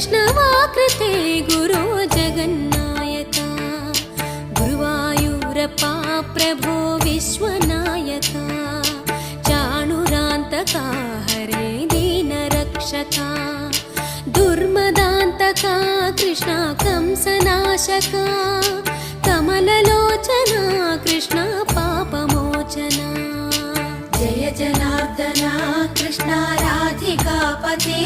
वैष्णवाकृते गुरो जगन्नायका गुरुवायूरप्पा प्रभो विश्वनायका चाणुरान्तका हरे दीनरक्षका दुर्मदान्तका कृष्णा कंसनाशका कमललोचना कृष्णा पापमोचना जय जनार्दना कृष्णा राधिकापते